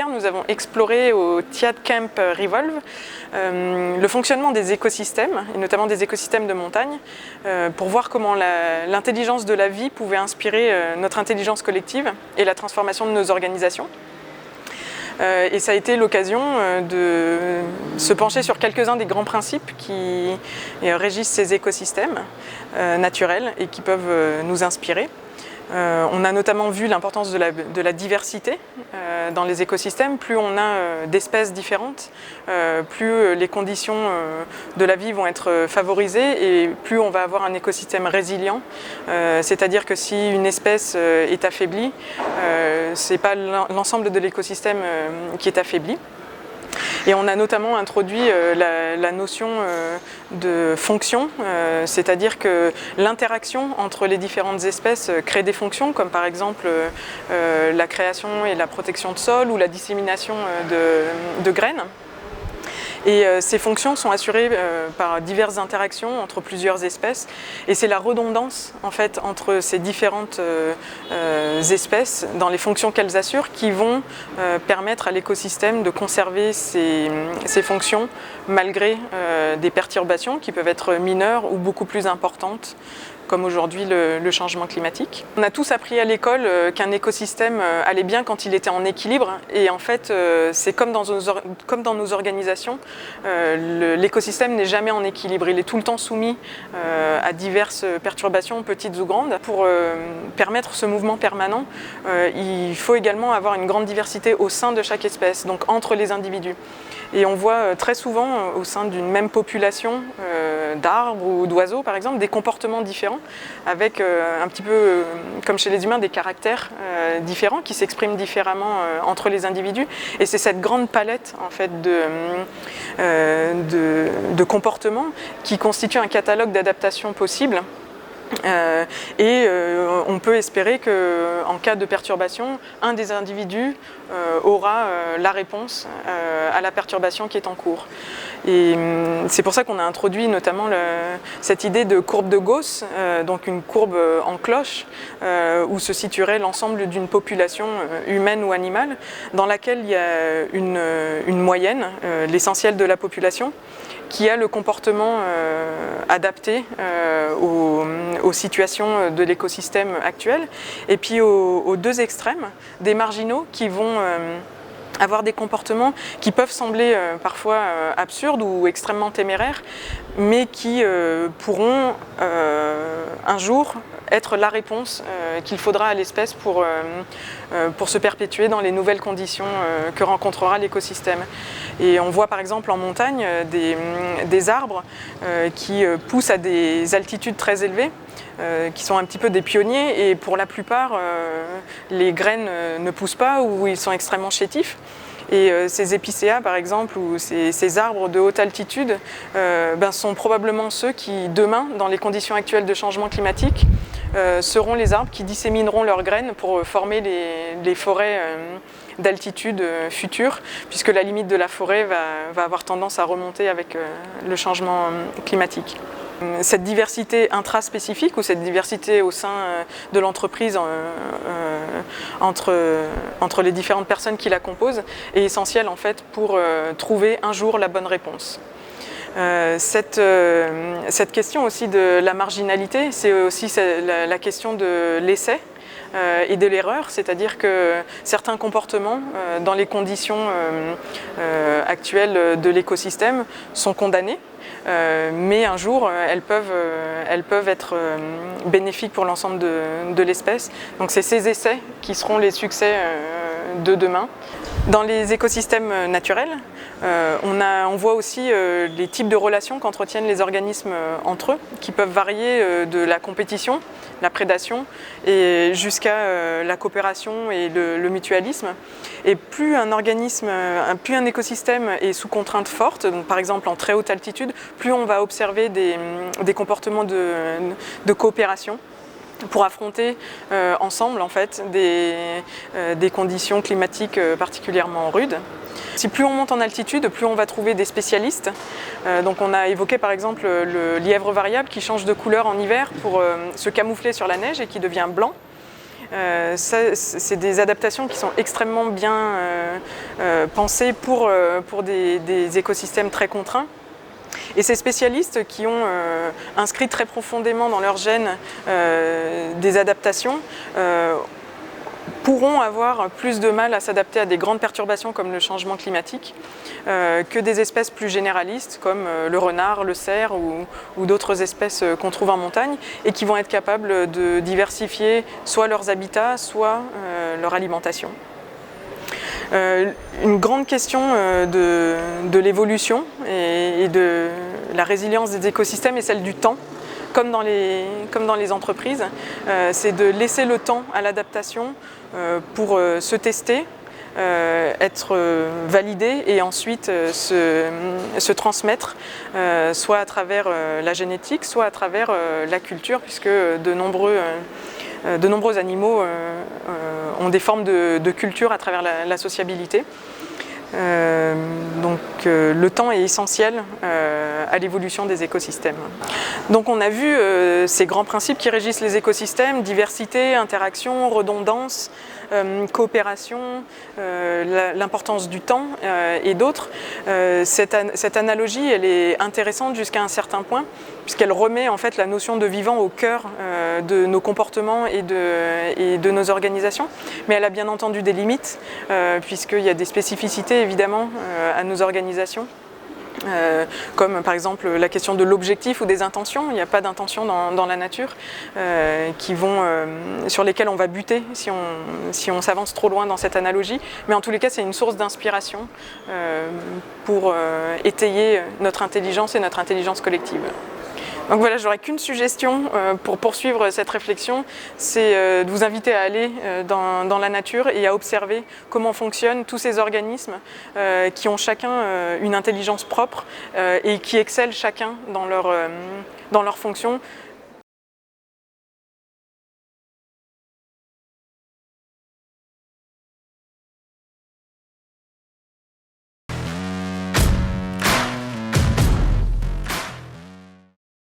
hier, nous avons exploré au TIAD Camp Revolve le fonctionnement des écosystèmes, et notamment des écosystèmes de montagne, pour voir comment l'intelligence de la vie pouvait inspirer notre intelligence collective et la transformation de nos organisations. Et ça a été l'occasion de se pencher sur quelques-uns des grands principes qui régissent ces écosystèmes naturels et qui peuvent nous inspirer. On a notamment vu l'importance de la diversité dans les écosystèmes. Plus on a d'espèces différentes, plus les conditions de la vie vont être favorisées et plus on va avoir un écosystème résilient. C'est-à-dire que si une espèce est affaiblie, ce n'est pas l'ensemble de l'écosystème qui est affaibli. Et on a notamment introduit la notion de fonction, c'est-à-dire que l'interaction entre les différentes espèces crée des fonctions, comme par exemple la création et la protection de sol ou la dissémination de graines. Et ces fonctions sont assurées par diverses interactions entre plusieurs espèces. Et c'est la redondance en fait, entre ces différentes espèces dans les fonctions qu'elles assurent qui vont permettre à l'écosystème de conserver ces fonctions malgré des perturbations qui peuvent être mineures ou beaucoup plus importantes, comme aujourd'hui le changement climatique. On a tous appris à l'école qu'un écosystème allait bien quand il était en équilibre, et en fait c'est comme dans nos organisations, l'écosystème n'est jamais en équilibre, il est tout le temps soumis à diverses perturbations, petites ou grandes. Pour permettre ce mouvement permanent, il faut également avoir une grande diversité au sein de chaque espèce, donc entre les individus. Et on voit très souvent au sein d'une même population d'arbres ou d'oiseaux par exemple, des comportements différents avec un petit peu comme chez les humains des caractères différents qui s'expriment différemment entre les individus. Et c'est cette grande palette en fait, de comportements qui constitue un catalogue d'adaptations possibles. On peut espérer qu'en cas de perturbation, un des individus aura la réponse à la perturbation qui est en cours. Et c'est pour ça qu'on a introduit notamment cette idée de courbe de Gauss, donc une courbe en cloche, où se situerait l'ensemble d'une population humaine ou animale, dans laquelle il y a une moyenne, l'essentiel de la population, qui a le comportement adapté aux situations de l'écosystème actuel, et puis aux deux extrêmes, des marginaux qui vont avoir des comportements qui peuvent sembler parfois absurdes ou extrêmement téméraires, mais qui pourront un jour être la réponse qu'il faudra à l'espèce pour se perpétuer dans les nouvelles conditions que rencontrera l'écosystème. Et on voit par exemple en montagne des arbres qui poussent à des altitudes très élevées, qui sont un petit peu des pionniers, et pour la plupart les graines ne poussent pas ou ils sont extrêmement chétifs. Et ces épicéas par exemple, ou ces arbres de haute altitude sont probablement ceux qui demain, dans les conditions actuelles de changement climatique, seront les arbres qui dissémineront leurs graines pour former les forêts d'altitude futures, puisque la limite de la forêt va avoir tendance à remonter avec le changement climatique. Cette diversité intraspécifique ou cette diversité au sein de l'entreprise entre les différentes personnes qui la composent est essentielle en fait pour trouver un jour la bonne réponse. Cette question aussi de la marginalité, c'est aussi la question de l'essai et de l'erreur, c'est-à-dire que certains comportements dans les conditions actuelles de l'écosystème sont condamnés, mais un jour elles peuvent être bénéfiques pour l'ensemble de l'espèce. Donc c'est ces essais qui seront les succès de demain. Dans les écosystèmes naturels, on voit aussi les types de relations qu'entretiennent les organismes entre eux, qui peuvent varier de la compétition, la prédation, et jusqu'à la coopération et le mutualisme. Et plus un écosystème est sous contrainte forte, donc par exemple en très haute altitude, plus on va observer des comportements de coopération pour affronter ensemble en fait, des conditions climatiques particulièrement rudes. Si plus on monte en altitude, plus on va trouver des spécialistes. Donc on a évoqué par exemple le lièvre variable qui change de couleur en hiver pour se camoufler sur la neige et qui devient blanc. C'est des adaptations qui sont extrêmement bien pensées pour des écosystèmes très contraints. Et ces spécialistes qui ont inscrit très profondément dans leur gène des adaptations pourront avoir plus de mal à s'adapter à des grandes perturbations comme le changement climatique que des espèces plus généralistes comme le renard, le cerf ou d'autres espèces qu'on trouve en montagne et qui vont être capables de diversifier soit leurs habitats, soit leur alimentation. Une grande question de l'évolution et de la résilience des écosystèmes est celle du temps. Comme dans les entreprises, c'est de laisser le temps à l'adaptation pour se tester, être validé et ensuite se transmettre, soit à travers la génétique, soit à travers la culture, puisque de nombreux animaux ont des formes de culture à travers la sociabilité. Donc le temps est essentiel à l'évolution des écosystèmes. Donc on a vu ces grands principes qui régissent les écosystèmes: diversité, interaction, redondance, coopération, l'importance du temps et d'autres. Cette analogie, elle est intéressante jusqu'à un certain point, puisqu'elle remet en fait la notion de vivant au cœur de nos comportements et de nos organisations. Mais elle a bien entendu des limites, puisqu'il y a des spécificités évidemment à nos organisations. Comme par exemple la question de l'objectif ou des intentions. Il n'y a pas d'intention dans la nature sur lesquelles on va buter si on s'avance trop loin dans cette analogie. Mais en tous les cas, c'est une source d'inspiration pour étayer notre intelligence et notre intelligence collective. Donc voilà, j'aurais qu'une suggestion pour poursuivre cette réflexion, c'est de vous inviter à aller dans la nature et à observer comment fonctionnent tous ces organismes qui ont chacun une intelligence propre et qui excellent chacun dans leur fonction,